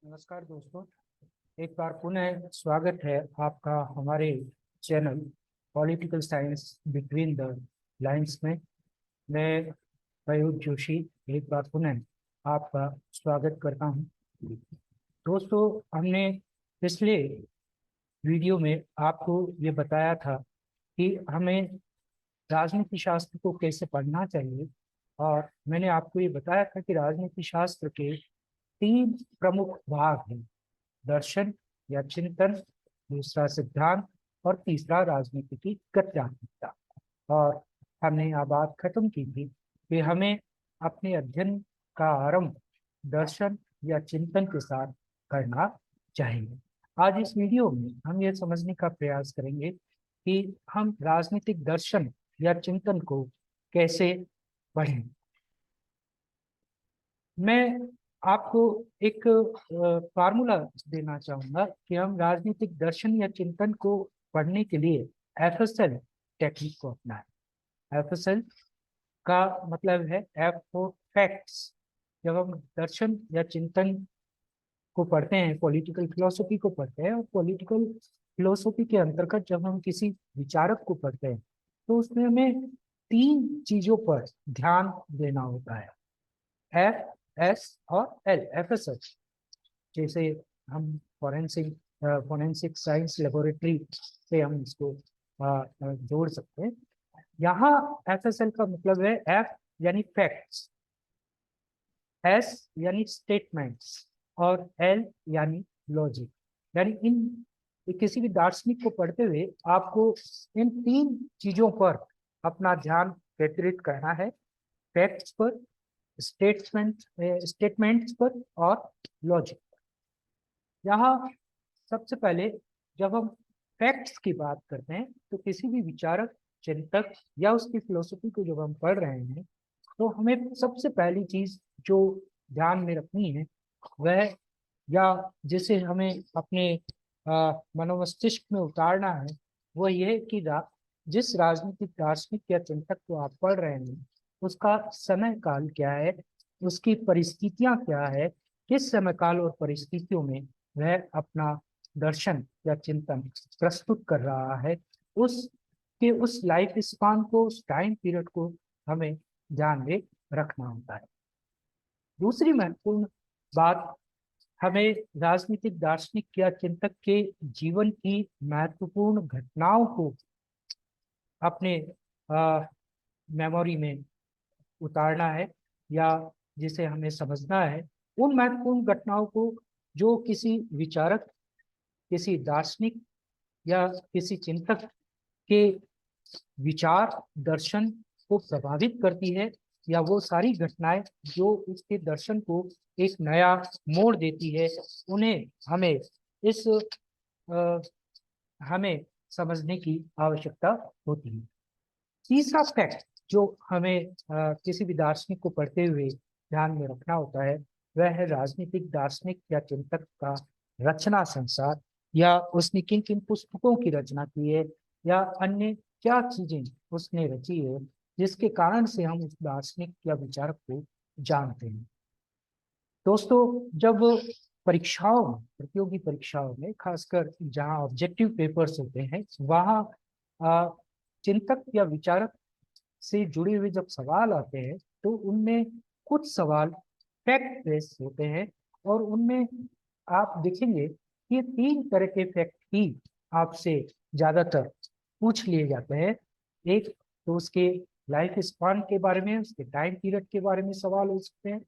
नमस्कार दोस्तों, एक बार पुनः स्वागत है आपका हमारे channel political science between the lines में। मैं प्रयुक्त जोशी एक बार पुनः आपका स्वागत करता हूं। दोस्तों, हमने पिछले वीडियो में आपको ये बताया था कि हमें राजनीति शास्त्र को कैसे पढ़ना चाहिए, और मैंने आपको ये बताया था कि राजनीति शास्त्र के तीन प्रमुख भाग हैं: दर्शन या चिंतन, दूसरा सिद्धांत, और तीसरा राजनीति की गत्यात्मकता। और हमने यह बात खत्म की थी कि हमें अपने अध्ययन का आरंभ दर्शन या चिंतन के साथ करना चाहिए। आज इस वीडियो में हम ये समझने का प्रयास करेंगे कि हम राजनीतिक दर्शन या चिंतन को कैसे पढ़ें। मैं आपको एक फार्मूला देना चाहूंगा कि हम राजनीतिक दर्शन या चिंतन को पढ़ने के लिए एफएसएल टेक्निक को अपनाएं। एफएसएल का मतलब है एफ फॉर फैक्ट्स। जब हम दर्शन या चिंतन को पढ़ते हैं, पॉलिटिकल फिलोसफी को पढ़ते हैं, और पॉलिटिकल फिलोसफी के अंतर्गत जब हम किसी विचारक को पढ़ते हैं तो उसमें हमें तीन चीजों पर ध्यान देना होता है: एफ, एस और एल, एफएसएच। जैसे हम फोरेंसिक साइंस लेबोरेटरी से हम इसको जोड़ सकते हैं। यहाँ एफएसएल का मतलब है एफ यानी फैक्ट्स, एस यानी स्टेटमेंट्स, और एल यानी लॉजिक। यानी इन किसी भी दार्शनिक को पढ़ते हुए आपको इन तीन चीजों पर अपना ध्यान केंद्रित करना है: फैक्ट्स पर, स्टेटमेंट्स पर, और लॉजिक। यहाँ सबसे पहले जब हम फैक्ट्स की बात करते हैं तो किसी भी विचारक, चिंतक या उसकी फिलोसफी को जब हम पढ़ रहे हैं तो हमें सबसे पहली चीज जो ध्यान में रखनी है वह, या जिसे हमें अपने मनोमस्तिष्क में उतारना है, वो ये कि जिस राजनीतिक दार्शनिक या चिंतक को आप पढ़ रहे हैं उसका समय काल क्या है, उसकी परिस्थितियां क्या है, किस समय काल और परिस्थितियों में वह अपना दर्शन या चिंतन प्रस्तुत कर रहा है, उस लाइफ स्पान को, उस टाइम पीरियड को हमें ध्यान में रखना होता है। दूसरी महत्वपूर्ण बात, हमें राजनीतिक दार्शनिक या चिंतक के जीवन की महत्वपूर्ण घटनाओं को अपने मेमोरी में उतारना है, या जिसे हमें समझना है उन महत्वपूर्ण घटनाओं को जो किसी विचारक, किसी दार्शनिक या किसी चिंतक के विचार, दर्शन को प्रभावित करती है, या वो सारी घटनाएं जो उसके दर्शन को एक नया मोड़ देती है, उन्हें अ, हमें समझने की आवश्यकता होती है। तीसरा फैक्ट जो हमें किसी भी दार्शनिक को पढ़ते हुए ध्यान में रखना होता है वह है राजनीतिक दार्शनिक या चिंतक का रचना संसार, या उसने किन किन पुस्तकों की रचना की है, या अन्य क्या चीजें उसने रची है जिसके कारण से हम उस दार्शनिक या विचारक को जानते हैं। दोस्तों, जब परीक्षाओं में, प्रतियोगी परीक्षाओं में, खासकर जहाँ ऑब्जेक्टिव पेपर्स होते हैं, वहाँ चिंतक या विचारक से जुड़े हुए जब सवाल आते हैं तो उनमें कुछ सवाल फैक्ट बेस्ड होते हैं, और उनमें आप देखेंगे कि ये तीन तरह के फैक्ट ही आपसे ज्यादातर पूछ लिए जाते हैं। एक तो उसके लाइफ स्पान के बारे में, उसके टाइम पीरियड के बारे में सवाल हो सकते हैं।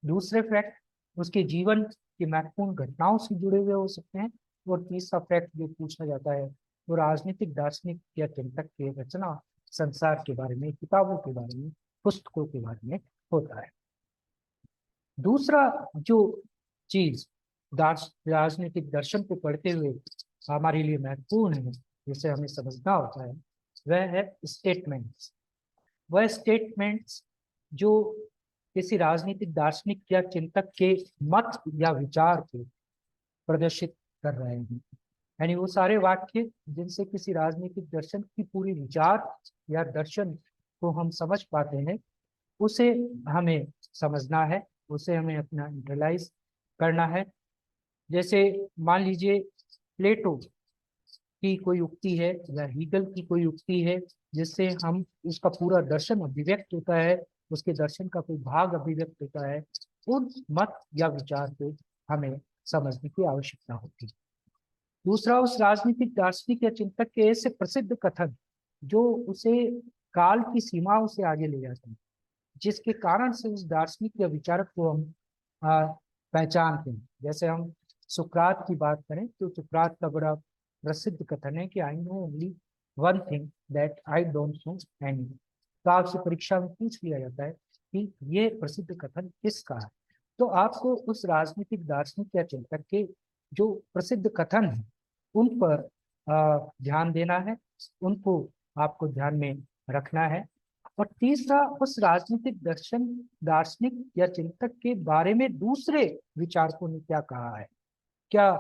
दूसरे फैक्ट उसके जीवन की महत्वपूर्ण घटनाओं से जुड़े हुए हो सकते हैं। और तीसरा फैक्ट जो पूछा जाता है वो राजनीतिक दार्शनिक या चिंतक के रचना संसार के बारे में, किताबों के बारे में, पुस्तकों के बारे में होता है। दूसरा जो चीज राजनीतिक दर्शन को पढ़ते हुए हमारे लिए महत्वपूर्ण है, जिसे हमें समझना होता है, वह है स्टेटमेंट्स। वह स्टेटमेंट्स जो किसी राजनीतिक दार्शनिक या चिंतक के मत या विचार को प्रदर्शित कर रहे हैं। यानी वो सारे वाक्य जिनसे किसी राजनीतिक दर्शन की पूरी विचार या दर्शन को हम समझ पाते हैं, उसे हमें समझना है, उसे हमें अपना इंटरलाइज करना है। जैसे मान लीजिए प्लेटो की कोई उक्ति है या हीगल की कोई उक्ति है, जिससे हम उसका पूरा दर्शन अभिव्यक्त होता है, उसके दर्शन का कोई भाग अभिव्यक्त होता है, उन मत या विचार को हमें समझने की आवश्यकता होती है। दूसरा, उस राजनीतिक दार्शनिक या चिंतक के ऐसे प्रसिद्ध कथन जो उसे काल की सीमाओं से आगे ले जाते हैं, जिसके कारण से उस दार्शनिक या विचारक को हम पहचानते हैं। जैसे हम सुकरात की बात करें तो सुकरात का बड़ा प्रसिद्ध कथन है कि I know only one thing that I don't know any. तो आपसे परीक्षा में पूछ लिया जाता है कि ये प्रसिद्ध कथन किसका है, तो आपको उस राजनीतिक दार्शनिक या चिंतक के जो प्रसिद्ध कथन है उन पर ध्यान देना है, उनको आपको ध्यान में रखना है। और तीसरा, उस राजनीतिक दर्शन दार्शनिक या चिंतक के बारे में दूसरे विचारकों ने क्या कहा है, क्या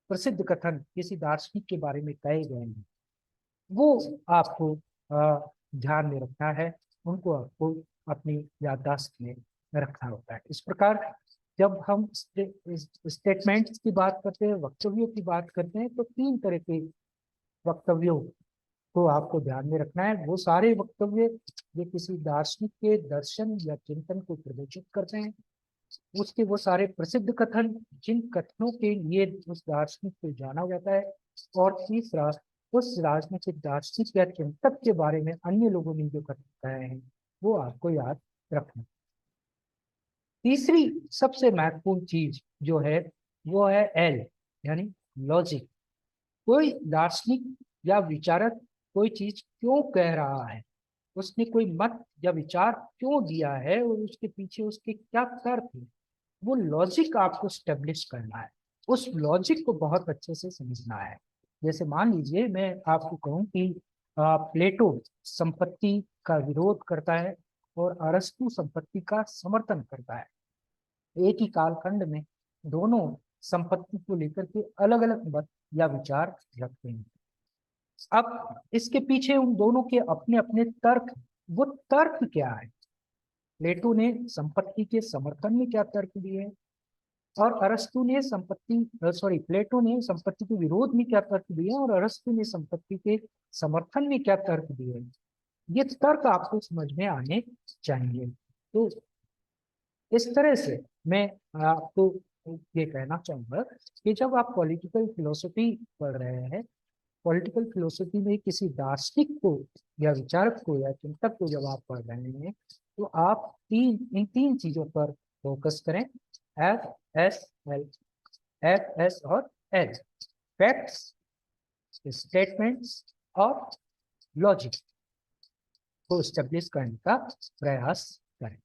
प्रसिद्ध कथन किसी दार्शनिक के बारे में कहे गए हैं, वो आपको ध्यान में रखना है, उनको आपको अपनी याददाश्त में रखना होता है। इस प्रकार जब हम स्टेटमेंट्स की बात करते हैं, वक्तव्यों की बात करते हैं, तो तीन तरह के वक्तव्यों को आपको ध्यान में रखना है। वो सारे वक्तव्य जो किसी दार्शनिक के दर्शन या चिंतन को प्रदर्शित करते हैं, उसके वो सारे प्रसिद्ध कथन जिन कथनों के लिए उस दार्शनिक को जाना जाता है, और तीसरा, उस राजनीतिक दार्शनिक या चिंतक के बारे में अन्य लोगों ने जो कथन कहे हैं वो आपको याद रखना। तीसरी सबसे महत्वपूर्ण चीज जो है वो है एल, यानी लॉजिक। कोई दार्शनिक या विचारक कोई चीज क्यों कह रहा है, उसने कोई मत या विचार क्यों दिया है और उसके पीछे उसके क्या तर्क है, वो लॉजिक आपको स्टेब्लिश करना है, उस लॉजिक को बहुत अच्छे से समझना है। जैसे मान लीजिए मैं आपको कहूं कि प्लेटो संपत्ति का विरोध करता है और अरस्तु संपत्ति का समर्थन करता है। एक ही कालखंड में दोनों संपत्ति को लेकर के अलग अलग मत या विचार रखते हैं। अब इसके पीछे उन दोनों के अपने अपने तर्क, वो तर्क क्या है? प्लेटो ने संपत्ति के समर्थन में क्या तर्क दिए हैं, और अरस्तु ने प्लेटो ने संपत्ति के विरोध में क्या तर्क दिए और अरस्तु ने संपत्ति के समर्थन में क्या तर्क दिए, ये तर्क आपको समझ में आने चाहिए। तो इस तरह से मैं आपको ये कहना चाहूंगा कि जब आप पॉलिटिकल फिलोसफी पढ़ रहे हैं, पॉलिटिकल फिलोसफी में किसी दार्शनिक को या विचारक को या चिंतक को जब आप पढ़ रहे हैं, तो आप इन तीन चीजों पर फोकस करें, F S L, F S और एल, फैक्ट्स, स्टेटमेंट्स और लॉजिक को स्टेब्लिश करने का प्रयास करें।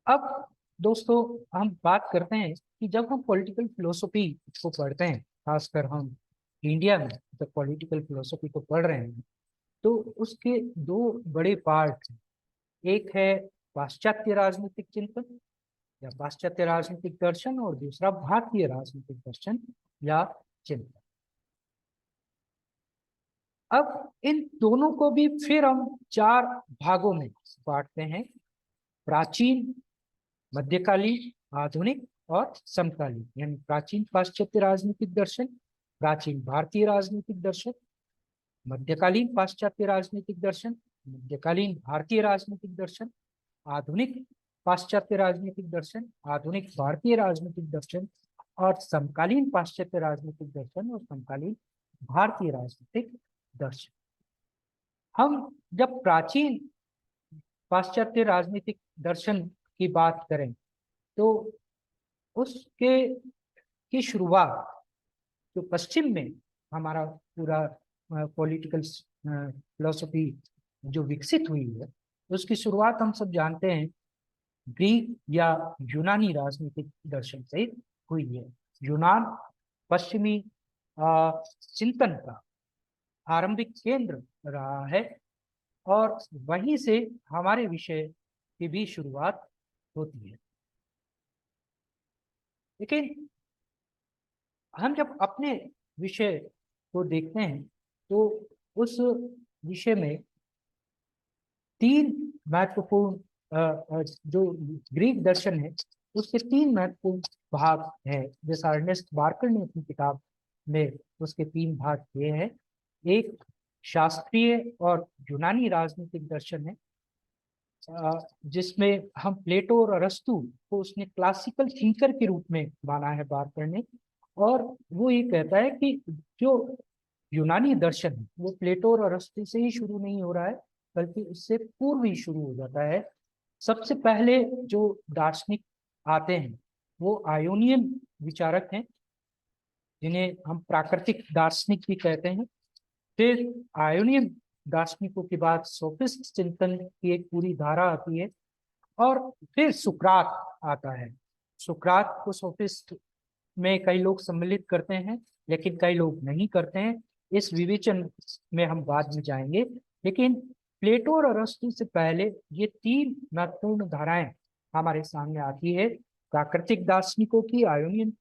अब दोस्तों हम बात करते हैं कि जब हम पॉलिटिकल फिलोसफी को पढ़ते हैं, खासकर हम इंडिया में जब पॉलिटिकल फिलोसफी को पढ़ रहे हैं, तो उसके दो बड़े पार्ट हैं। एक है पाश्चात्य राजनीतिक चिंतन या पाश्चात्य राजनीतिक दर्शन, और दूसरा भारतीय राजनीतिक दर्शन या चिंतन। अब इन दोनों को भी फिर हम चार भागों में बांटते हैं: प्राचीन, मध्यकालीन, आधुनिक और समकालीन। यानी प्राचीन पाश्चात्य राजनीतिक दर्शन, प्राचीन भारतीय राजनीतिक दर्शन, मध्यकालीन पाश्चात्य राजनीतिक दर्शन, मध्यकालीन भारतीय राजनीतिक दर्शन, आधुनिक पाश्चात्य राजनीतिक दर्शन, आधुनिक भारतीय राजनीतिक दर्शन, और समकालीन पाश्चात्य राजनीतिक दर्शन और समकालीन भारतीय राजनीतिक दर्शन। हम जब प्राचीन पाश्चात्य राजनीतिक दर्शन की बात करें तो उसके की शुरुआत जो पश्चिम में हमारा पूरा पॉलिटिकल फिलोसफी जो विकसित हुई है, उसकी शुरुआत हम सब जानते हैं ग्रीक या यूनानी राजनीतिक दर्शन से हुई है। यूनान पश्चिमी चिंतन का आरंभिक केंद्र रहा है, और वहीं से हमारे विषय की भी शुरुआत होती है। लेकिन हम जब अपने विषय को देखते हैं तो उस विषय में तीन महत्वपूर्ण जो ग्रीक दर्शन है उसके तीन महत्वपूर्ण भाग हैं, जैसा अर्नेस्ट बार्कर ने अपनी किताब में उसके तीन भाग किए हैं। एक शास्त्रीय और यूनानी राजनीतिक दर्शन है, जिसमें हम प्लेटो और अरस्तु को उसने क्लासिकल थिंकर के रूप में माना है बार्कर ने। और वो ये कहता है कि जो यूनानी दर्शन है वो प्लेटो और अरस्तु से ही शुरू नहीं हो रहा है, बल्कि उससे पूर्व ही शुरू हो जाता है। सबसे पहले जो दार्शनिक आते हैं वो आयोनियन विचारक हैं, जिन्हें हम प्राकृतिक दार्शनिक भी कहते हैं। फिर आयोनियन दार्शनिकों के बाद सोफिस्ट चिंतन की एक पूरी धारा आती है, और फिर सुकरात आता है। सुकरात को सोफिस्ट में कई लोग सम्मिलित करते हैं, लेकिन कई लोग नहीं करते हैं। इस विवेचन में हम बाद में जाएंगे, लेकिन प्लेटो और अरस्तु से पहले ये तीन महत्वपूर्ण धाराएं हमारे सामने आती है। प्राकृतिक दार्शनिकों की आयोनियन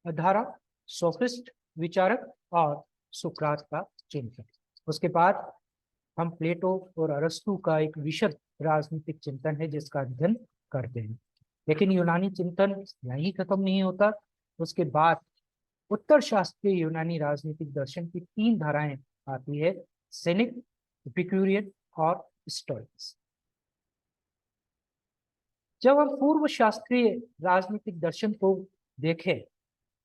धारा, सोफिस्ट विचारक और सुकरात का चिंतन। उसके बाद हम प्लेटो और अरस्तु का एक विशद राजनीतिक चिंतन है जिसका अध्ययन करते हैं। लेकिन यूनानी चिंतन यहीं खत्म नहीं होता। उसके बाद उत्तर शास्त्रीय यूनानी राजनीतिक दर्शन की तीन धाराएं आती है, सेनिक, एपिक्यूरियन और स्टोइक्स। जब हम पूर्व शास्त्रीय राजनीतिक दर्शन को देखें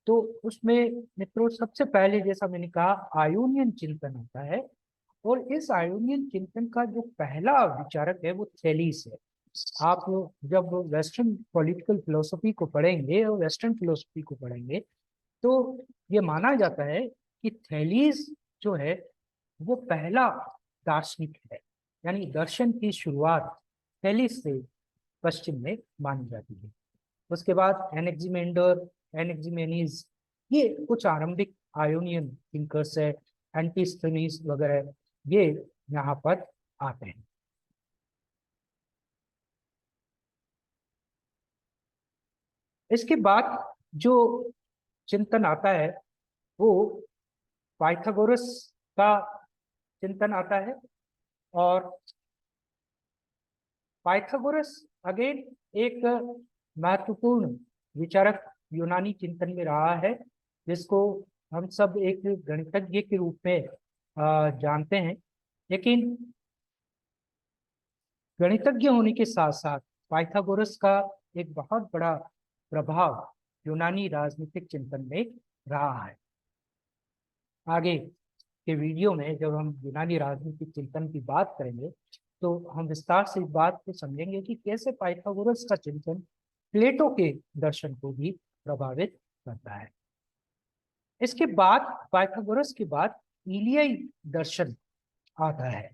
तो उसमें मित्रों सबसे पहले, जैसा मैंने कहा, आयोनियन चिंतन होता है। और इस आयोनियन चिंतन का जो पहला विचारक है वो थेलीस है। आप जब वेस्टर्न पॉलिटिकल फिलोसफी को पढ़ेंगे और वेस्टर्न फिलोसफी को पढ़ेंगे तो ये माना जाता है कि थेलीस जो है वो पहला दार्शनिक है, यानी दर्शन की शुरुआत थेलीस से पश्चिम में मानी जाती है। उसके बाद एनेक्जिमेंडर, एनेक्जिमेनीज, ये कुछ आरंभिक आयोनियन थिंकर्स है, एंटीस्थनीज वगैरह, ये यहाँ पर आते हैं। इसके बाद जो चिंतन आता है वो पाइथागोरस का चिंतन आता है। और पाइथागोरस अगेन एक महत्वपूर्ण विचारक यूनानी चिंतन में रहा है, जिसको हम सब एक गणितज्ञ के रूप में जानते हैं। लेकिन गणितज्ञ होने के साथ साथ पाइथागोरस का एक बहुत बड़ा प्रभाव यूनानी राजनीतिक चिंतन में रहा है। आगे के वीडियो में जब हम यूनानी राजनीतिक चिंतन की बात करेंगे तो हम विस्तार से इस बात को समझेंगे कि कैसे पाइथागोरस का चिंतन प्लेटो के दर्शन को भी प्रभावित करता है। इसके बाद पाइथागोरस के बाद इलियाई दर्शन आता है।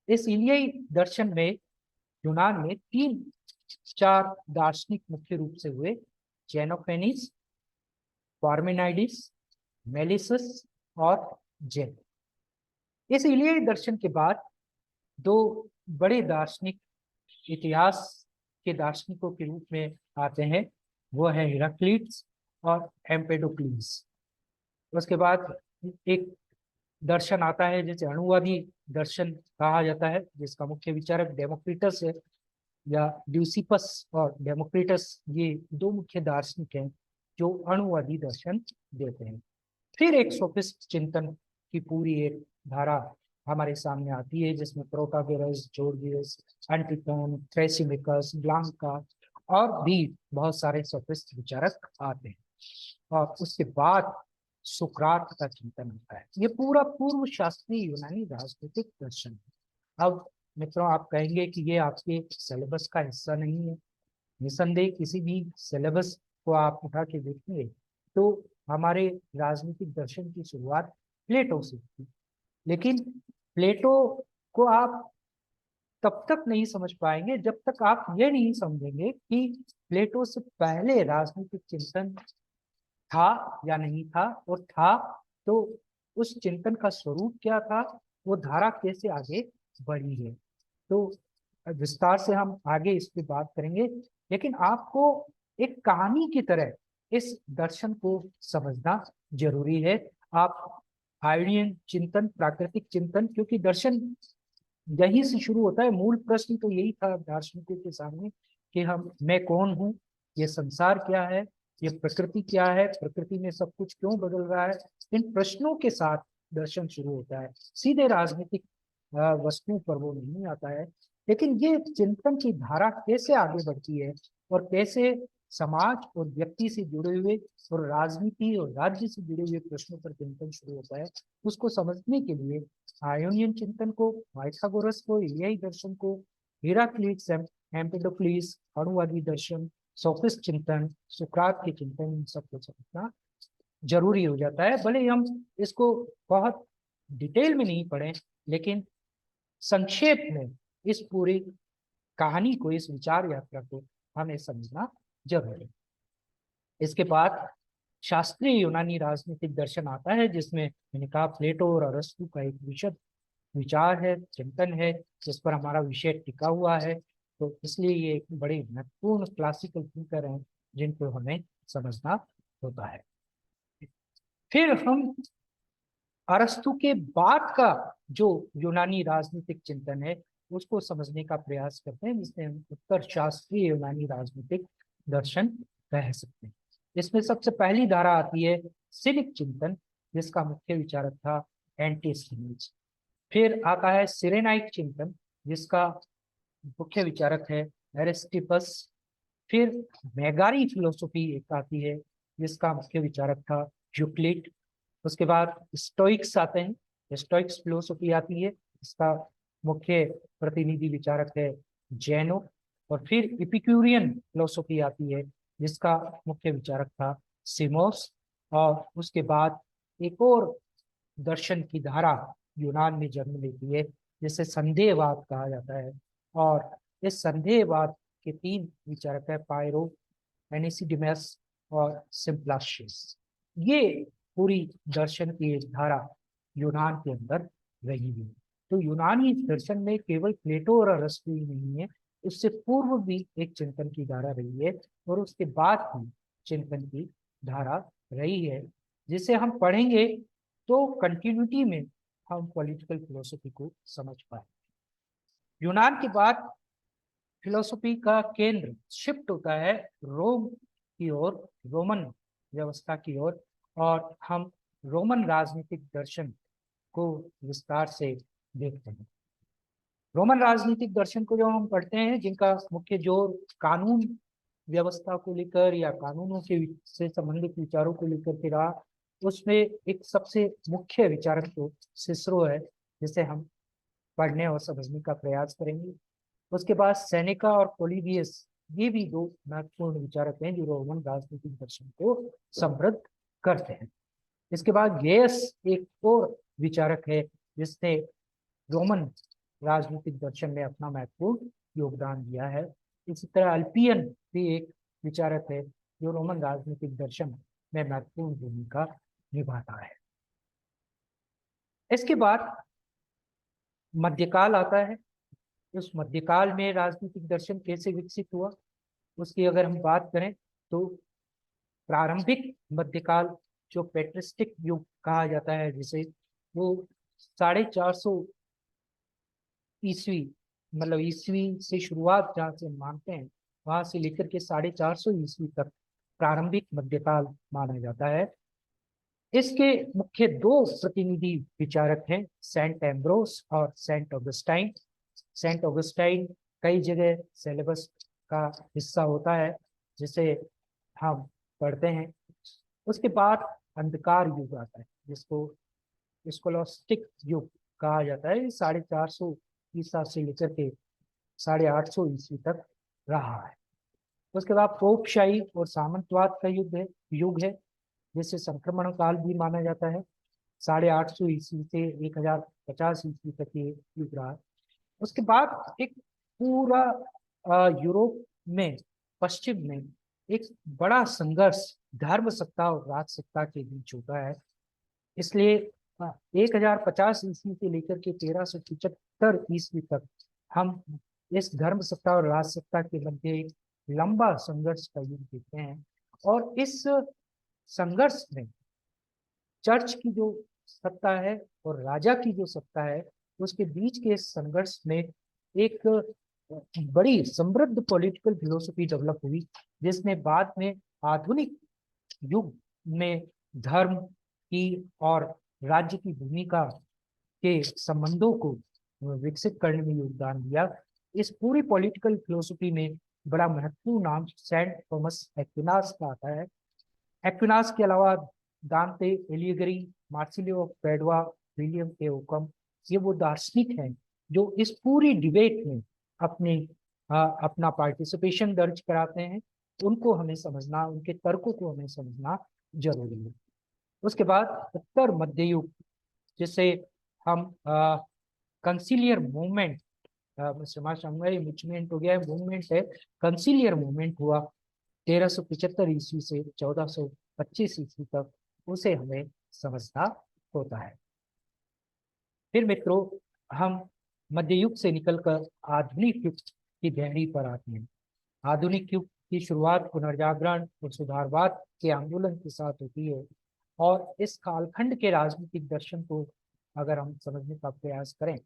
इस इलियाई दर्शन में यूनान में तीन चार दार्शनिक मुख्य रूप से हुए, जेनोफेनिस, पार्मेनाइडिस, मेलिसस और जेन। इस इलियाई दर्शन के बाद दो बड़े दार्शनिक इतिहास के दार्शनिकों के रूप में आते हैं, वो है हिराक्लिट्स और एम्पेडोक्लीस। उसके बाद एक दर्शन आता है जिसे अणुवादी दर्शन कहा जाता है, जिसका मुख्य विचारक डेमोक्रिटस है, या ल्यूसिपस और डेमोक्रिटस, ये दो मुख्य दार्शनिक हैं जो अणुवादी दर्शन देते हैं। फिर एक सोफिस्ट चिंतन की पूरी एक धारा हमारे सामने आती है, जिसमें प्रोटागोरस, जॉर्जियस, एंटिथोन, थ्रेसिमिकस, ब्लांका और भी बहुत सारे सोफिस्ट विचारक आते हैं। और उसके बाद सुकरात का चिंतन होता है। ये पूरा पूर्व शास्त्रीय यूनानी राजनीतिक दर्शन है। अब मित्रों, आप कहेंगे कि ये आपके सिलेबस का हिस्सा नहीं है। निसंदेह किसी भी सिलेबस को आप उठा के देखेंगे तो हमारे राजनीतिक दर्शन की शुरुआत प्लेटो से थी। लेकिन प्लेटो को आप तब तक नहीं समझ पाएंगे जब तक आप ये नहीं समझेंगे कि प्लेटो से पहले राजनीतिक चिंतन था या नहीं था, और था तो उस चिंतन का स्वरूप क्या था, वो धारा कैसे आगे बढ़ी है। तो विस्तार से हम आगे इस पे बात करेंगे, लेकिन आपको एक कहानी की तरह इस दर्शन को समझना जरूरी है। आप आयोनियन चिंतन, प्राकृतिक चिंतन, क्योंकि दर्शन यहीं से शुरू होता है। मूल प्रश्न तो यही था दार्शनिकों के सामने कि हम, मैं कौन हूँ, ये संसार क्या है, ये प्रकृति क्या है, प्रकृति में सब कुछ क्यों बदल रहा है, इन प्रश्नों के साथ दर्शन शुरू होता है। सीधे राजनीतिक वस्तुओं पर वो नहीं आता है, लेकिन ये चिंतन की धारा कैसे आगे बढ़ती है और कैसे समाज और व्यक्ति से जुड़े हुए और राजनीति और राज्य से जुड़े हुए प्रश्नों पर चिंतन शुरू होता है, उसको समझने के लिए आयोनियन चिंतन को, पाइथागोरस को, एलियाई दर्शन को, हेराक्लिट्स, एम्पेडोक्लिस, अणुवादी दर्शन, सोफिस्ट चिंतन, सुकरात के चिंतन, इन सबको समझना जरूरी हो जाता है। भले ही हम इसको बहुत डिटेल में नहीं पढ़ें, लेकिन संक्षेप में इस पूरी कहानी को, इस विचार यात्रा को हमें समझना जरूरी है। इसके बाद शास्त्रीय यूनानी राजनीतिक दर्शन आता है, जिसमें मैंने कहा प्लेटो और अरस्तु का एक विशद विचार है, चिंतन है, जिस पर हमारा विषय टिका हुआ है। तो इसलिए ये एक बड़े महत्वपूर्ण क्लासिकल थिंकर हैं जिनको हमें समझना होता है। फिर हम अरस्तु के बाद का जो यूनानी राजनीतिक चिंतन है उसको समझने का प्रयास करते हैं, जिसमें हम उत्तर शास्त्रीय यूनानी राजनीतिक दर्शन कह सकते हैं। इसमें सबसे पहली धारा आती है सिनिक चिंतन, जिसका मुख्य विचारक था एंटिस्थेनिस। फिर आता है सिरेनाइक चिंतन, जिसका मुख्य विचारक है एरिस्टिपस। फिर मेगारी फिलोसफी एक आती है, जिसका मुख्य विचारक था यूक्लिड। उसके बाद स्टोइक्स आते हैं, स्टोइक्स फिलोसफी आती है, इसका मुख्य प्रतिनिधि विचारक है जैनो। और फिर इपिक्यूरियन फिलोसफी आती है, जिसका मुख्य विचारक था सिमोस। और उसके बाद एक और दर्शन की धारा यूनान में जन्म लेती है, जिसे संदेहवाद कहा जाता है। और इस संदेहवाद के तीन विचारक है, पायरो, एनिसिडिमस और सिम्प्लाशियस। ये पूरी दर्शन की एक धारा यूनान के अंदर रही है। तो यूनानी दर्शन में केवल प्लेटो और अरस्तु ही नहीं है, उससे पूर्व भी एक चिंतन की धारा रही है और उसके बाद भी चिंतन की धारा रही है, जिसे हम पढ़ेंगे तो कंटिन्यूटी में हम पॉलिटिकल फिलोसफी को समझ पाए। यूनान के बाद फिलोसफी का केंद्र शिफ्ट होता है रोम की ओर, रोमन व्यवस्था की ओर, और हम रोमन राजनीतिक दर्शन को विस्तार से देखते हैं। रोमन राजनीतिक दर्शन को जब हम पढ़ते हैं, जिनका मुख्य जोर कानून व्यवस्था को लेकर या कानूनों के से संबंधित विचारों को लेकर के रहा, उसमें एक सबसे मुख्य विचारक तो सिसरो है, जिसे हम पढ़ने और समझने का प्रयास करेंगे। उसके बाद सेनेका और पोलिबियस, ये भी दो महत्वपूर्ण विचारक हैं जो रोमन राजनीतिक दर्शन को समृद्ध करते हैं। इसके बाद गेयस एक और विचारक है जिसने रोमन राजनीतिक दर्शन में अपना महत्वपूर्ण योगदान दिया है। इसी तरह अल्पियन भी एक विचारक है जो रोमन राजनीतिक दर्शन में महत्वपूर्ण भूमिका निभाता है। इसके बाद मध्यकाल आता है। उस मध्यकाल में राजनीतिक दर्शन कैसे विकसित हुआ, उसकी अगर हम बात करें तो प्रारंभिक मध्यकाल, जो पेट्रिस्टिक युग कहा जाता है जिसे, वो 450 ईस्वी, मतलब ईस्वी से शुरुआत जहाँ से मानते हैं वहां से लेकर के 450 ईस्वी तक प्रारंभिक मध्यकाल माना जाता है। इसके मुख्य दो प्रतिनिधि विचारक हैं, सेंट एम्ब्रोस और सेंट ऑगस्टाइन। सेंट ऑगस्टाइन कई जगह सिलेबस का हिस्सा होता है, जिसे हम पढ़ते हैं। उसके बाद अंधकार युग आता है, जिसको स्कोलास्टिक युग कहा जाता है। 450 ईसा से लेकर के 850 ईस्वी तक रहा है। उसके बाद पोपशाही और सामंतवाद का युग है जिसे संक्रमण काल भी माना जाता है। 850 ईस्वी से 1050 ईस्वी तक ये युग रहा। उसके बाद एक पूरा यूरोप में, पश्चिम में एक बड़ा संघर्ष धर्म सत्ता और राज सत्ता के बीच होता है। इसलिए 1050 ईस्वी से लेकर के 1375 ईस्वी तक हम इस धर्म सत्ता और राज सत्ता के मध्य एक लंबा संघर्ष का युग देखते हैं। और इस संघर्ष में चर्च की जो सत्ता है और राजा की जो सत्ता है, उसके बीच के संघर्ष में एक बड़ी समृद्ध पॉलिटिकल फिलोसफी डेवलप हुई, जिसने बाद में आधुनिक युग में धर्म की और राज्य की भूमिका के संबंधों को विकसित करने में योगदान दिया। इस पूरी पॉलिटिकल फिलोसफी में बड़ा महत्वपूर्ण नाम सेंट थॉमस एक्विनास का आता है। एक्विनास के अलावा दांते एलिगरी, मार्सिलियो ऑफ पैडुआ, विलियम के ओकम, ये वो दार्शनिक हैं जो इस पूरी डिबेट में अपनी अपना पार्टिसिपेशन दर्ज कराते हैं। उनको हमें समझना, उनके तर्कों को हमें समझना जरूरी है। उसके बाद उत्तर मध्य युग, जिसे हम कंसिलियर मूवमेंट, मूवमेंट हो गया है, मूवमेंट है, कंसिलियर मूवमेंट हुआ 1375 ईस्वी से 1425 ईस्वी तक, उसे हमें समझना होता है। फिर मित्रों, हम मध्य युग से निकलकर आधुनिक युग की गहरी पर आते हैं। आधुनिक युग की शुरुआत पुनर्जागरण और सुधारवाद के आंदोलन के साथ होती है, और इस कालखंड के राजनीतिक दर्शन को अगर हम समझने का प्रयास करें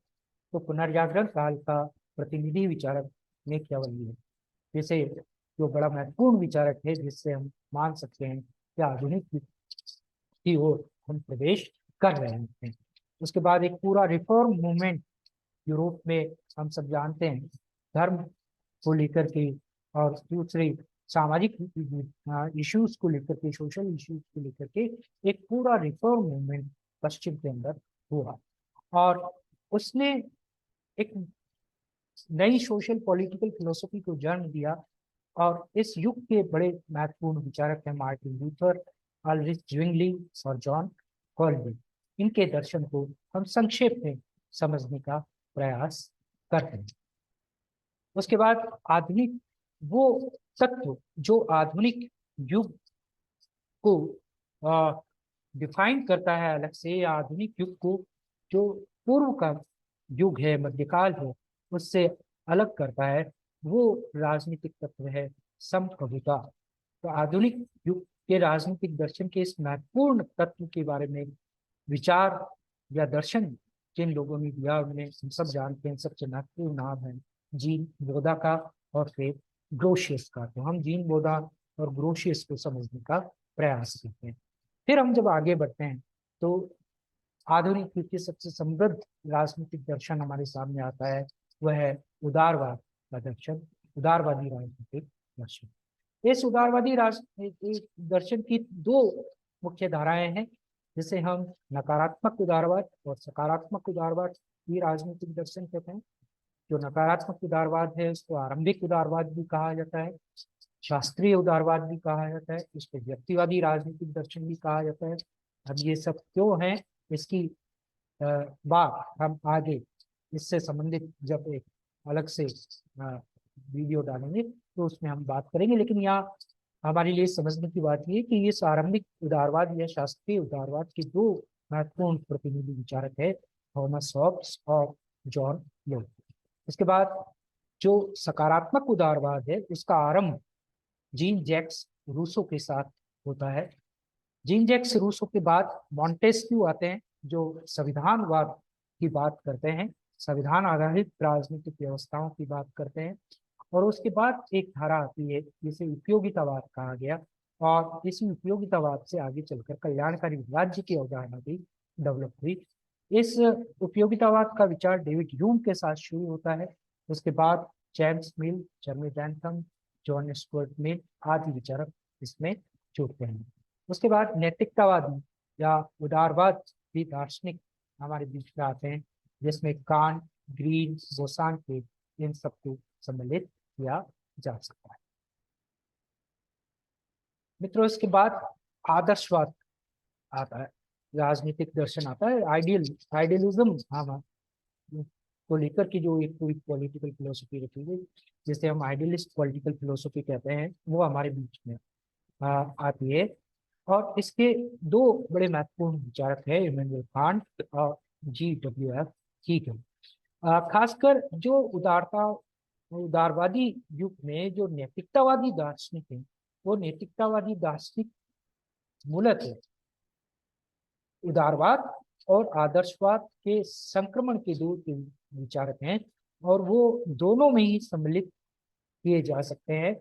तो पुनर्जागरण काल का प्रतिनिधि विचारक मैकियावेली है, जैसे जो बड़ा महत्वपूर्ण विचारक है, जिससे हम मान सकते हैं कि आधुनिक युग की ओर हम प्रवेश कर रहे हैं। उसके बाद एक पूरा रिफॉर्म मूवमेंट यूरोप में, हम सब जानते हैं, धर्म को लेकर के और दूसरे सामाजिक इश्यूज को लेकर के, सोशल इश्यूज को लेकर के एक पूरा रिफॉर्म मूवमेंट पश्चिम के अंदर हुआ, और उसने एक नई सोशल पॉलिटिकल फिलोसफी को जन्म दिया। और इस युग के बड़े महत्वपूर्ण विचारक हैं मार्टिन लूथर, अल्रिच ज्विंगली और जॉन कॉल्विन। इनके दर्शन को हम संक्षेप में समझने का प्रयास करते हैं। उसके बाद आधुनिक वो तत्व जो आधुनिक युग को डिफाइन करता है अलग से, आधुनिक युग को जो पूर्व का युग है, मध्यकाल है, उससे अलग करता है, वो राजनीतिक तत्व है समप्रभुता। तो आधुनिक युग के राजनीतिक दर्शन के इस महत्वपूर्ण तत्व के बारे में विचार या दर्शन जिन लोगों ने दिया, उन्हें हम सब जानते हैं, सबसे महत्वपूर्ण नाम है जीन बोधा का और फिर ग्रोशियस का। तो हम जीन बोधा और ग्रोशियस को समझने का प्रयास करते हैं। फिर हम जब आगे बढ़ते हैं तो आधुनिक युग के सबसे समृद्ध राजनीतिक दर्शन हमारे सामने आता है, वह है उदारवाद का दर्शन, उदारवादी राजनीतिक दर्शन। इस उदारवादी राजनीतिक दर्शन की दो मुख्य धाराएं हैं, जिसे हम नकारात्मक उदारवाद और सकारात्मक उदारवाद की राजनीतिक दर्शन कहते हैं। जो नकारात्मक उदारवाद है उसको आरंभिक उदारवाद भी कहा जाता है, शास्त्रीय उदारवाद भी कहा जाता है, इसको व्यक्तिवादी राजनीतिक दर्शन भी कहा जाता है। अब ये सब क्यों है, इसकी बात हम आगे इससे संबंधित जब एक अलग से वीडियो डालेंगे तो उसमें हम बात करेंगे। लेकिन यहाँ हमारे लिए समझने की बात ये है कि ये आरंभिक उदारवाद या शास्त्रीय उदारवाद के दो महत्वपूर्ण प्रतिनिधि विचारक है, थॉमस हॉब्स और जॉन लोक। इसके बाद जो सकारात्मक उदारवाद है उसका आरंभ जीन जैक्स रूसो के साथ होता है। जीन जैक्स रूसो के बाद मॉन्टेस्क्यू आते हैं, जो संविधानवाद की बात करते हैं, संविधान आधारित राजनीतिक व्यवस्थाओं की बात करते हैं। और उसके बाद एक धारा आती है जिसे उपयोगितावाद कहा गया, और इसी उपयोगितावाद से आगे चलकर कल्याणकारी राज्य की अवधारणा भी डेवलप हुई। इस उपयोगितावाद का विचार डेविड ह्यूम के साथ शुरू होता है। उसके बाद जेम्स मिल, जर्मी बेंथम, जॉन स्टुअर्ट मिल आदि विचारक इसमें जुड़ते हैं। उसके बाद नैतिकतावादी या उदारवाद भी दार्शनिक हमारे बीच में आते हैं, जिसमें कांट, ग्रीन, बोसांके, इन सबको सम्मिलित किया जा सकता है। मित्रों, इसके बाद आदर्शवाद आता है, राजनीतिक दर्शन आता है, आइडियलिज्म हाँ को लेकर की जो एक पूरी पॉलिटिकल फिलोसफी रखी गई, जिसे हम आइडियलिस्ट पॉलिटिकल फिलोसफी कहते हैं, वो हमारे बीच में आती है। और इसके दो बड़े महत्वपूर्ण विचारक है, इमैनुअल कांट और GW.F. हीगल। खासकर जो उदारवादी युग में जो नैतिकतावादी दार्शनिक है, वो नैतिकतावादी दार्शनिक मूलतः उदारवाद और आदर्शवाद के संक्रमण के दो विचारक हैं, और वो दोनों में ही सम्मिलित किए जा सकते हैं।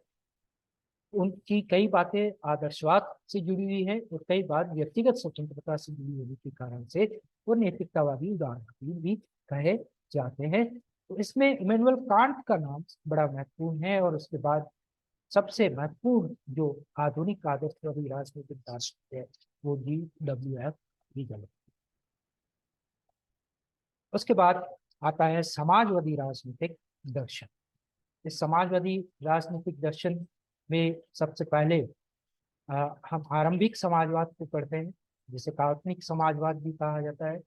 उनकी कई बातें आदर्शवाद से जुड़ी हुई है और कई बात व्यक्तिगत स्वतंत्रता से जुड़ी होने के कारण से वो नैतिकतावादी उदारवादी भी कहे जाते हैं। तो इसमें इमैनुअल कांट का नाम बड़ा महत्वपूर्ण है, और उसके बाद सबसे महत्वपूर्ण जो आधुनिक आदर्शवादी राजनीतिक दार्शनिक है वो G.W.F. हीगल। उसके बाद आता है समाजवादी राजनीतिक दर्शन। इस समाजवादी राजनीतिक दर्शन में सबसे पहले हम आरंभिक समाजवाद को पढ़ते हैं, जिसे काल्पनिक समाजवाद भी कहा जाता है,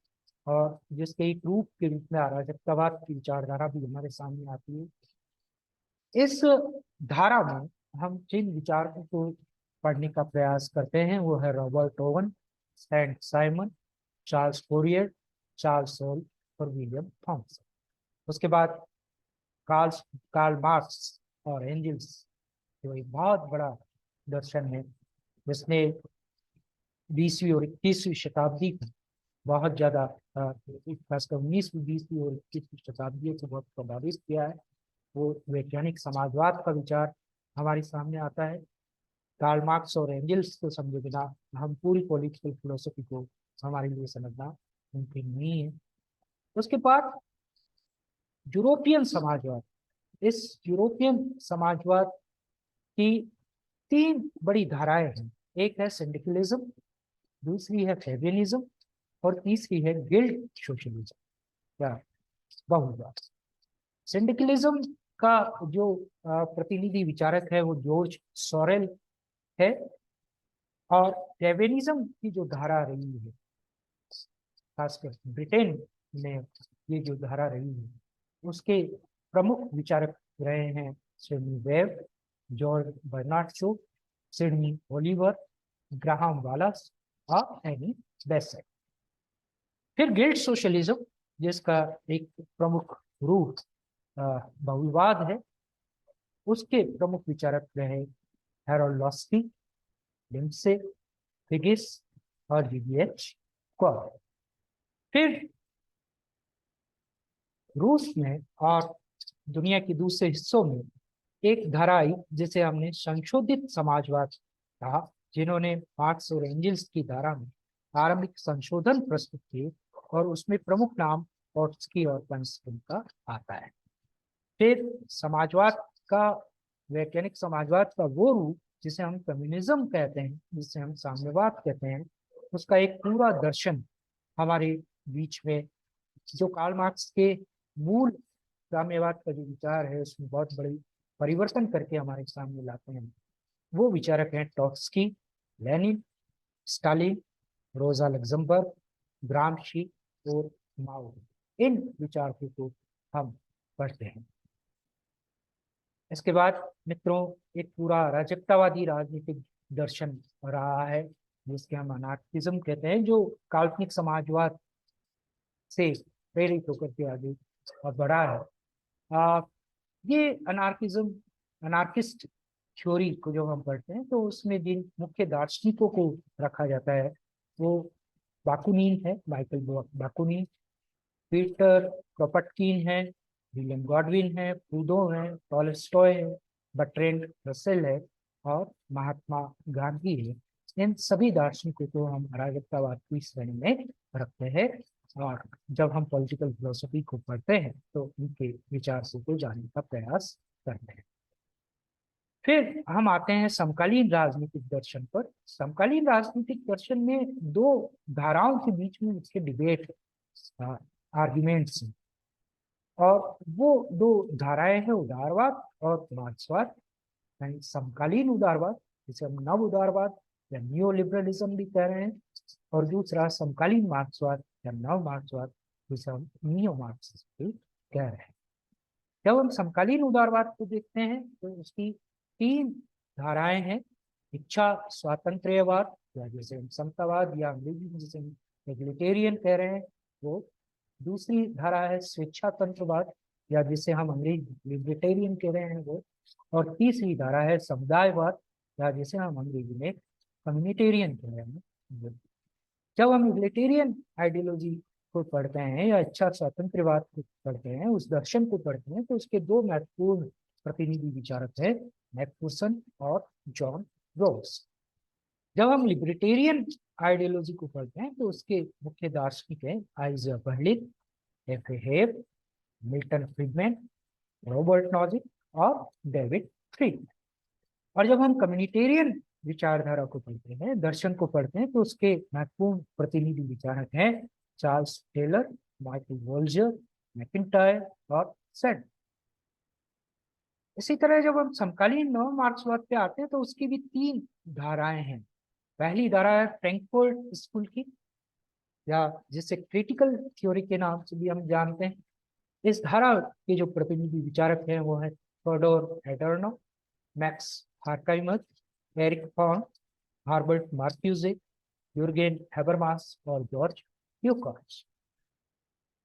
और जिसके एक रूप के रूप में अराजकतावाद की विचारधारा भी हमारे सामने आती है। इस धारा में हम जिन विचारकों को पढ़ने का प्रयास करते हैं वो है Robert Owen, Saint Simon, Charles Fourier, Charles Sole और विलियम थॉमसन। उसके बाद कार्ल कार्ल मार्क्स और एंजल्स, जो एक बहुत बड़ा दर्शन है जिसने 20वीं और 21वीं शताब्दी को बहुत ज्यादा, खासकर 19वीं 20वीं और 21वीं शताब्दियों को बहुत प्रभावित किया है। वो वैज्ञानिक समाजवाद का विचार हमारे सामने आता है। कार्ल मार्क्स और एंजल्स को समझे बिना हम पूरी पॉलिटिकल फिलोसफी को हमारे लिए समझना मुमकिन नहीं है। उसके बाद यूरोपियन समाजवाद। इस यूरोपियन समाजवाद की तीन बड़ी धाराएं हैं। एक है सिंडिकलिज्म, दूसरी है फेबियनिज्म और तीसरी है गिल्ड सोशलिज्म या बहुवाद। सिंडिकलिज्म का जो प्रतिनिधि विचारक है वो जॉर्ज सोरेल है, और फेबियनिज्म की जो धारा रही है खासकर ब्रिटेन में, ये जो धारा रही है उसके प्रमुख विचारक रहे हैं Sidney Webb, George Bernard Shaw, Sidney Olivier, Graham Wallas और एनी बेसेंट। फिर गिल्ड सोशलिज्म, जिसका एक प्रमुख रूप बहुवाद है, उसके प्रमुख विचारक रहे हैरोल्ड लॉस्की, लिंडसे, फिगिस और जीबीएच कॉर। फिर रूस में और दुनिया के दूसरे हिस्सों में एक धारा आई जिसे हमने संशोधित समाजवाद कहा, जिन्होंने मार्क्स और एंजल्स की धारा में आरंभिक संशोधन प्रस्तुत किए, और उसमें प्रमुख नाम ट्रॉट्स्की और पेंस्किन का आता है। फिर समाजवाद का, वैज्ञानिक समाजवाद का वो रूप जिसे हम कम्युनिज्म कहते हैं, जिसे हम साम्यवाद कहते हैं, उसका एक पूरा दर्शन हमारे बीच में, जो कार्ल मार्क्स के मूल साम्यवाद का जो विचार है उसमें बहुत बड़ी परिवर्तन करके हमारे सामने लाते हैं। वो विचारक हैं ट्रॉट्स्की, लेनिन, स्टालिन, रोजा लग्जमबर्ग, ग्रामशी और माओ। इन विचारकों को हम पढ़ते हैं। इसके बाद मित्रों एक पूरा अराजकतावादी राजनीतिक दर्शन रहा है जिसके हम अनार्किज्म कहते हैं, जो काल्पनिक समाजवाद से प्रेरित होकर के आगे और बढ़ा है। ये अनार्किज्म, अनार्किस्ट थ्योरी को जो हम पढ़ते हैं तो उसमें जिन मुख्य दार्शनिकों को रखा जाता है वो बाकुनिन है, माइकल बाकुनिन, पीटर क्रोपटकिन है, विलियम गॉडविन है, प्रूडो है, टॉलस्टॉय है, बर्ट्रैंड रसेल है और महात्मा गांधी है। इन सभी दार्शनिकों को हम अराजकतावाद की श्रेणी में रखते हैं, और जब हम पॉलिटिकल फिलोसफी को पढ़ते हैं तो उनके विचार को जानने का प्रयास करते हैं। फिर हम आते हैं समकालीन राजनीतिक दर्शन पर। समकालीन राजनीतिक दर्शन में दो धाराओं के बीच में मुख्य डिबेट, आर्ग्यूमेंट्स, और वो दो धाराएं हैं उदारवाद और मार्क्सवाद। यानी समकालीन उदारवाद जिसे हम नव उदारवाद या न्यू लिबरलिज्म भी कह रहे हैं, और दूसरा समकालीन मार्क्सवाद या नव मार्क्सवाद जिसे हम नियो मार्क्सिज्म भी कह रहे हैं। जब हम समकालीन उदारवाद को देखते हैं तो उसकी तीन धाराएं हैं। इच्छा स्वातंत्र्यवाद या जिसे हम समतावाद या अंग्रेजी में जिसे हम एग्लिटेरियन कह रहे हैं वो, दूसरी धारा है स्वेच्छा तंत्रवाद या जिसे हम अंग्रेजी लिबर्टेरियन कह रहे हैं वो, और तीसरी धारा है समुदायवाद या जिसे हम अंग्रेजी में कम्युनिटेरियन कह रहे हैं वो। जब हम एग्लिटेरियन आइडियोलॉजी को पढ़ते हैं या अच्छा स्वतंत्रवाद को पढ़ते हैं, उस दर्शन को पढ़ते हैं, तो उसके दो महत्वपूर्ण प्रतिनिधि विचारक है, मैकफर्सन और जॉन रॉल्स। जब हम लिबर्टेरियन आइडियोलॉजी को पढ़ते हैं तो उसके मुख्य दार्शनिक हैं आइजैक बर्लिन, एफ ए हेब, मिल्टन फ्रीडमैन, रॉबर्ट नॉजिक और डेविड फ्रीड। और जब हम कम्युनिटेरियन विचारधारा को पढ़ते हैं, दर्शन को पढ़ते हैं, तो उसके महत्वपूर्ण प्रतिनिधि विचारक हैं चार्ल्स टेलर, माइकल वोल्जर, मैकिंटायर और सेड। इसी तरह जब हम समकालीन नव मार्क्सवाद पे आते हैं तो उसकी भी तीन धाराएं हैं। पहली धारा है फ्रैंकफर्ट स्कूल की, या जिसे क्रिटिकल थ्योरी के नाम से भी हम जानते हैं। इस धारा के जो प्रतिनिधि विचारक हैं वो है Theodor Adorno, Max Horkheimer, Erich Fromm, Herbert Marcuse, Jurgen Habermas और जॉर्ज ल्यूकास।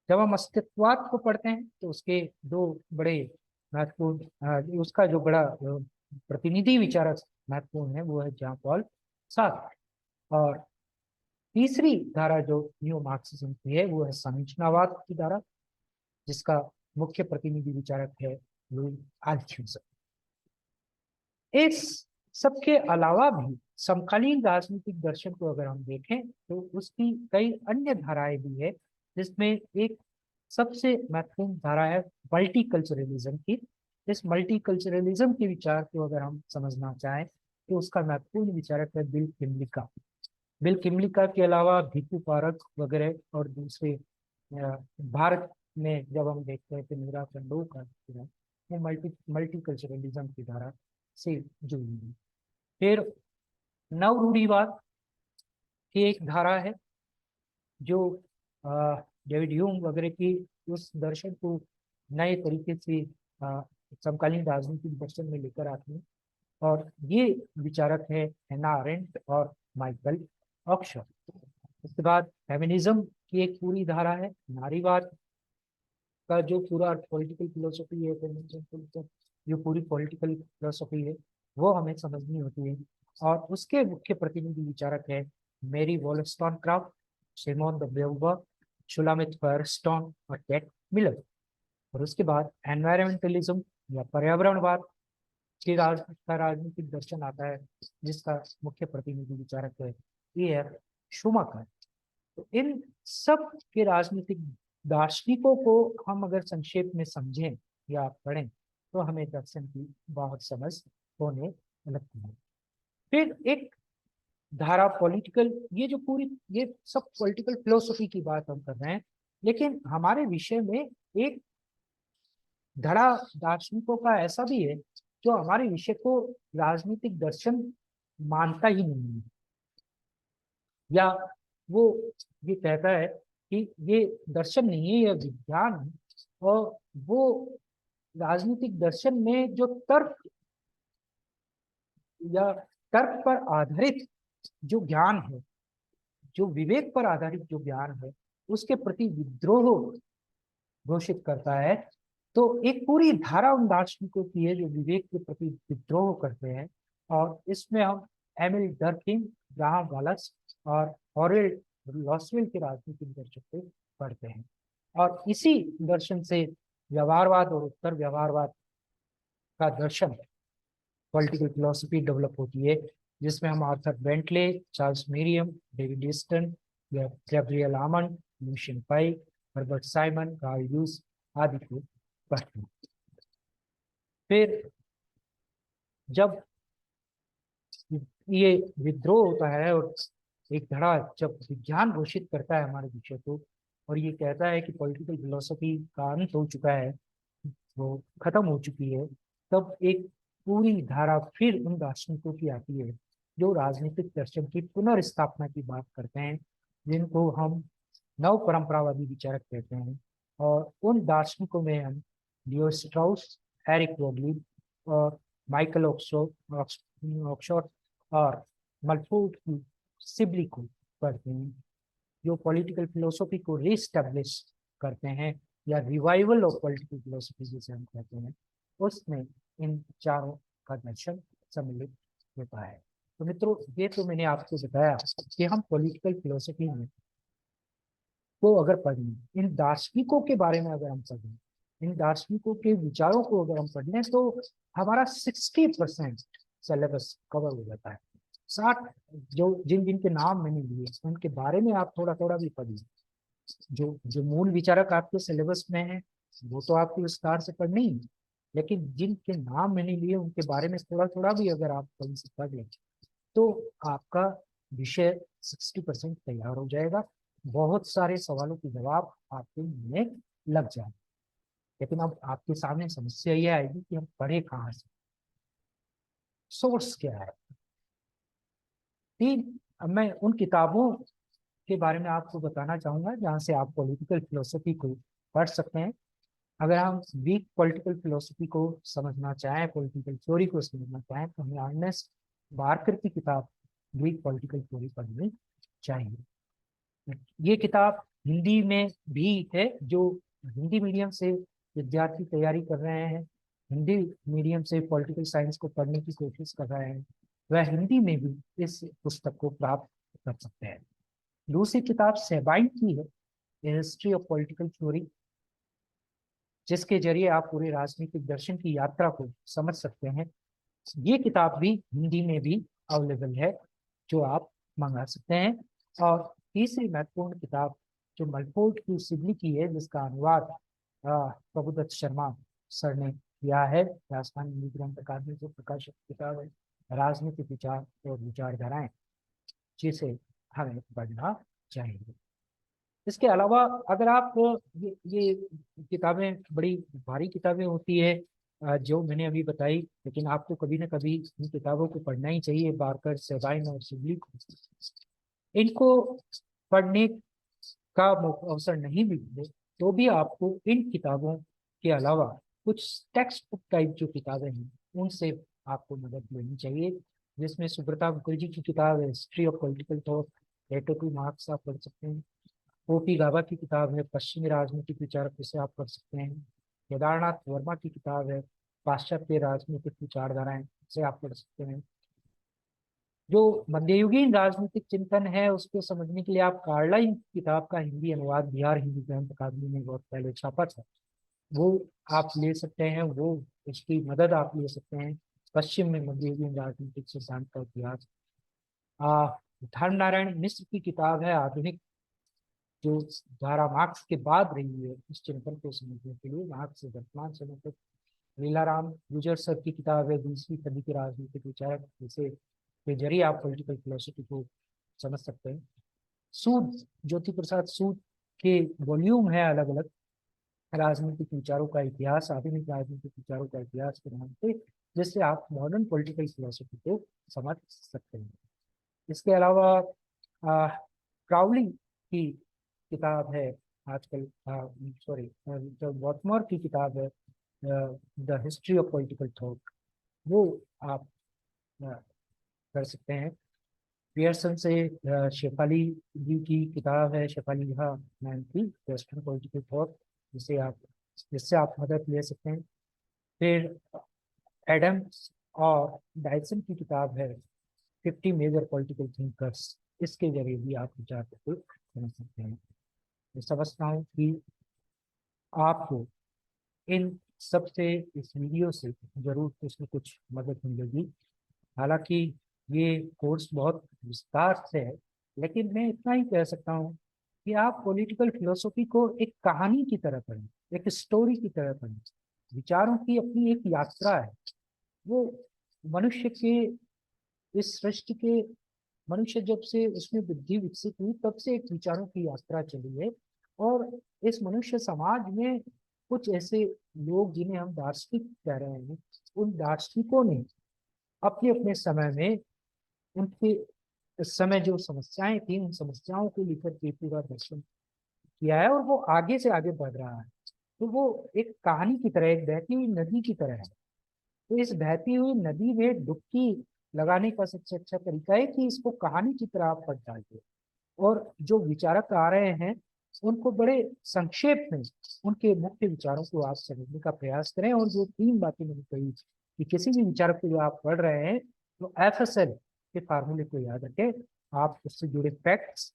जब हम अस्तित्ववाद को पढ़ते हैं तो उसके दो बड़े महत्वपूर्ण उसका जो बड़ा प्रतिनिधि विचारक महत्वपूर्ण है वो है जॉन पॉल सार्त्र। और तीसरी धारा जो न्यू मार्क्सिज्म की है वो है संरचनावाद की धारा, जिसका मुख्य प्रतिनिधि विचारक है लुई अल्थुसर। इस सबके अलावा भी समकालीन राजनीतिक दर्शन को अगर हम देखें तो उसकी कई अन्य धाराएं भी है, जिसमें एक सबसे महत्वपूर्ण धारा है मल्टीकल्चरलिज्म की। इस मल्टीकल्चरलिज्म के विचार को अगर हम समझना चाहें तो उसका महत्वपूर्ण विचारक है बिल किमलिका। बिल किमलिका के अलावा भीखू पारक वगैरह और दूसरे भारत में जब हम देखते हैं तो मीरा खंडों का वो मल्टीकल्चरलिज्म की धारा से जुड़ी है। फिर नव रूढ़िवाद की एक धारा है जो डेविड ह्यूम वगैरह की उस दर्शन को नए तरीके से समकालीन राजनीतिक दर्शन में लेकर आते हैं। और ये विचारक है हैना अरेंट और माइकल ऑक्सफोर्ड। उसके बाद फेमिनिज्म की एक पूरी धारा है, नारीवाद का जो पूरा पॉलिटिकल फिलोसफी है, फेमिनिज्म जो पूरी पॉलिटिकल फिलोसफी है वो हमें समझनी होती है। और उसके मुख्य प्रतिनिधि विचारक है मेरी वॉलस्टोनक्राफ्ट, सिमोन द ब्यूवर, शुलामित फायरस्टोन और टेट मिलर। और उसके बाद एनवायरमेंटलिज्म या पर्यावरणवाद का राजनीतिक दर्शन आता है, जिसका मुख्य प्रतिनिधि विचारक है ए.एफ. शूमाकर। तो इन सब के राजनीतिक दार्शनिकों को हम अगर संक्षेप में समझें या पढ़ें तो हमें दर्शन की बहुत समझ होने लगती है। फिर एक धारा पॉलिटिकल, ये जो पूरी ये सब पॉलिटिकल फिलोसफी की बात हम कर रहे हैं, लेकिन हमारे विषय में एक धड़ा दार्शनिकों का ऐसा भी है जो हमारे विषय को राजनीतिक दर्शन मानता ही नहीं है, या वो ये कहता है कि ये दर्शन नहीं है, यह विज्ञान है। और वो राजनीतिक दर्शन में जो तर्क या तर्क पर आधारित जो ज्ञान है, जो विवेक पर आधारित जो ज्ञान है, उसके प्रति विद्रोह घोषित करता है। तो एक पूरी धारा उन दार्शनिकों की है जो विवेक के प्रति विद्रोह करते हैं। और इसमें हम एमिल डर्किंग, ग्राहम वालस और हॉरेल्ड लॉसवेल के राजनीतिक दर्शन को पढ़ते हैं। और इसी दर्शन से व्यवहारवाद और उत्तर व्यवहारवाद का दर्शन, पॉलिटिकल फिलोसफी डेवलप होती है, जिसमें हम Arthur Bentley, Charles Merriam, David Easton, Gabriel Almond, Lucian Pye, Herbert Simon, Karl यूज आदि को पढ़ते हैं। फिर जब ये विद्रोह होता है और एक धड़ा जब विज्ञान घोषित करता है हमारे विषय को और ये कहता है कि पॉलिटिकल फिलोसफी का अंत हो चुका है, वो खत्म हो चुकी है, तब एक पूरी धारा फिर उन दार्शनिकों की आती है जो राजनीतिक दर्शन की पुनर्स्थापना की बात करते हैं, जिनको हम नव परंपरावादी विचारक कहते हैं। और उन दार्शनिकों में हम लियो स्ट्राउस, एरिक वोगलिन और माइकल ऑक्सफोर्ड और मल्फोर्ड की सिबली को पढ़ते हैं, जो पॉलिटिकल फिलोसफी को रीस्टेब्लिश करते हैं या रिवाइवल ऑफ पॉलिटिकल फिलोसफी जिसे हम कहते हैं, उसमें इन चारों का दर्शन सम्मिलित होता है। तो मित्रों, ये तो मैंने आपको बताया कि हम पॉलिटिकल फिलोसफी में को अगर पढ़ें, इन दार्शनिकों के बारे में अगर हम पढ़ें, इन दार्शनिकों के विचारों को अगर हम पढ़ लें, तो हमारा 60% सिलेबस कवर हो जाता है। 60, जो जिन जिन के नाम मैंने लिए उनके बारे में आप थोड़ा थोड़ा भी पढ़िए। जो जो मूल विचारक आपके सिलेबस में है वो तो आपको विस्तार से पढ़नी ही, लेकिन जिनके नाम मैंने लिए उनके बारे में थोड़ा थोड़ा भी अगर आप कहीं से पढ़ लें, तो आपका विषय 60% तैयार हो जाएगा। बहुत सारे सवालों के जवाब आपके मिलने लग जाए। लेकिन अब आपके सामने समस्या ये आएगी कि हम पढ़े कहाँ से, सोर्स क्या है। तीन, अब मैं उन किताबों के बारे में आपको बताना चाहूंगा जहाँ से आप पॉलिटिकल फिलोसफी को पढ़ सकते हैं। अगर हम वीक पॉलिटिकल फिलोसफी को समझना चाहें, पॉलिटिकल थ्योरी को समझना चाहें, तो हमें अर्नेस्ट बार्कर की किताब वीक पॉलिटिकल थ्योरी पढ़नी चाहिए। ये किताब हिंदी में भी है। जो हिंदी मीडियम से विद्यार्थी तैयारी कर रहे हैं, हिंदी मीडियम से पॉलिटिकल साइंस को पढ़ने की कोशिश कर रहे हैं, वह हिंदी में भी इस पुस्तक को प्राप्त कर सकते हैं। दूसरी किताब सेबाइन की है, हिस्ट्री ऑफ पॉलिटिकल थ्योरी, जिसके जरिए आप पूरे राजनीतिक दर्शन की यात्रा को समझ सकते हैं। ये किताब भी हिंदी में भी अवेलेबल है, जो आप मंगा सकते हैं। और तीसरी महत्वपूर्ण किताब जो मलफोर्ड की सिबली की है, जिसका अनुवाद प्रभुदत्त शर्मा सर ने किया है, राजस्थान हिंदी ग्रंथ अकादमी से प्रकाशित किताब है, राजनीतिक विचार और विचारधाराएं, जिसे हमें पढ़ना चाहिए। इसके अलावा अगर आप ये किताबें बड़ी भारी किताबें होती है जो मैंने अभी बताई, लेकिन आपको कभी ना कभी इन किताबों को पढ़ना ही चाहिए, बारकर, सेबाइन और सिबली को। इनको पढ़ने का अवसर नहीं मिले तो भी आपको इन किताबों के अलावा कुछ टेक्स्ट बुक टाइप जो किताबें हैं उनसे आपको मदद लेनी चाहिए, जिसमें सुब्रता मुखर्जी की किताब है हिस्ट्री ऑफ पॉलिटिकल थॉट, लेटर टू मार्क्स, आप पढ़ सकते हैं। ओपी गाबा की किताब है पश्चिमी राजनीतिक विचारक, जिसे आप पढ़ सकते हैं। केदारनाथ वर्मा की किताब है पाश्चात्य राजनीतिक विचारधाराएं, जिसे आप पढ़ सकते हैं। जो मध्ययुगीन राजनीतिक चिंतन है उसको समझने के लिए आप कार्लाइन किताब का हिंदी अनुवाद बिहार हिंदी ग्रंथ अकादमी में बहुत पहले छापा था, वो आप ले सकते हैं, वो उसकी मदद आप ले सकते हैं। पश्चिम में मध्ययुगीन राजनीतिक सिद्धांत का इतिहास। धर्म नारायण मिश्र की किताब है आधुनिक, जो धारा मार्क्स के बाद रही है इस चिंतन को समझने के लिए, मार्क्स से वर्तमान समय तक। लीलाराम गुजर सर की किताब है 20वीं सदी के राजनीतिक विचारक, जिसे के जरिए आप पॉलिटिकल फिलोसफी को समझ सकते हैं। सूद, ज्योति प्रसाद सूद के वॉल्यूम है अलग अलग, राजनीतिक विचारों का इतिहास, आधुनिक राजनीतिक विचारों का इतिहास के नाम से, जिससे आप मॉडर्न पॉलिटिकल फिलोसफी को समझ सकते हैं। इसके अलावा क्राउली की किताब है आजकल, सॉरी, जो वॉटमोर की किताब है the history of political thought, वो आप अ, कर सकते हैं। पियर्सन से शेफाली जी की किताब है, शेफाली मैन की वेस्टर्न पॉलिटिकल थॉट, जिससे आप मदद ले सकते हैं। फिर एडम्स और डायसन की किताब है 50 मेजर पॉलिटिकल थिंकर्स, इसके जरिए भी आप विचार को समझ सकते हैं। मैं समझता हूँ कि आपको इन सब से, इस वीडियो से जरूर कुछ न कुछ मदद मिलेगी। हालांकि ये कोर्स बहुत विस्तार से है, लेकिन मैं इतना ही कह सकता हूँ कि आप पॉलिटिकल फिलोसफी को एक कहानी की तरह पढ़ें, एक स्टोरी की तरह पढ़ें। विचारों की अपनी एक यात्रा है। वो मनुष्य के, इस सृष्टि के, मनुष्य जब से उसमें बुद्धि विकसित हुई तब से एक विचारों की यात्रा चली है। और इस मनुष्य समाज में कुछ ऐसे लोग जिन्हें हम दार्शनिक कह रहे हैं, उन दार्शनिकों ने अपने अपने समय में, उनके इस समय जो समस्याएं थी, उन समस्याओं को लेकर के पूरा दर्शन किया है, और वो आगे से आगे बढ़ रहा है। तो वो एक कहानी की तरह, एक बहती हुई नदी की तरह है। तो इस बहती हुई नदी में डुबकी लगाने का सबसे अच्छा तरीका है कि इसको कहानी की तरह आप पढ़ डालिए, और जो विचारक आ रहे हैं उनको बड़े संक्षेप में उनके मुख्य विचारों को आप समझने का प्रयास करें। और जो तीन बातें मैंने कही कि किसी भी विचारक को जो आप पढ़ रहे हैं, तो FSL के फार्मूले को याद रखें। आप उससे जुड़े फैक्ट्स,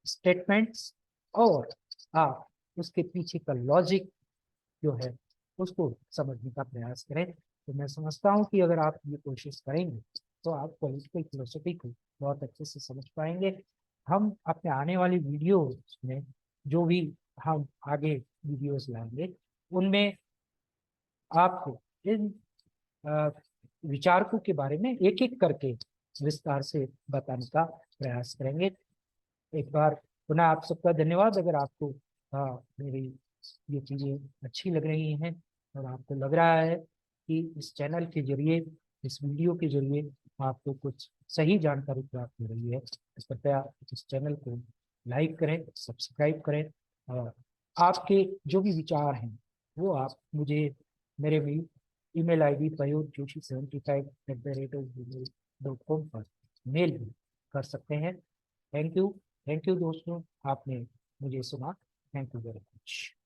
स्टेटमेंट्स और आप उसके पीछे का लॉजिक जो है उसको समझने का प्रयास करें। तो मैं समझता हूँ कि अगर आप ये कोशिश करेंगे तो आप पॉलिटिकल फिलोसफी को बहुत अच्छे से समझ पाएंगे। हम अपने आने वाली वीडियोस में जो भी हम आगे वीडियोस लाएंगे उनमें आपको इन अ, विचारकों के बारे में एक एक करके विस्तार से बताने का प्रयास करेंगे। एक बार पुनः आप सबका धन्यवाद। अगर आपको मेरी ये चीज़ें अच्छी लग रही हैं और आपको लग रहा है कि इस चैनल के जरिए, इस वीडियो के जरिए आपको कुछ सही जानकारी प्राप्त हो रही है, तो कृपया इस चैनल को लाइक करें, सब्सक्राइब करें और आपके जो भी विचार हैं वो आप मुझे मेरे ईमेल आईडी payod75@gmail.com पर मेल भी कर सकते हैं। थैंक यू दोस्तों, आपने मुझे सुना। Thank you very much.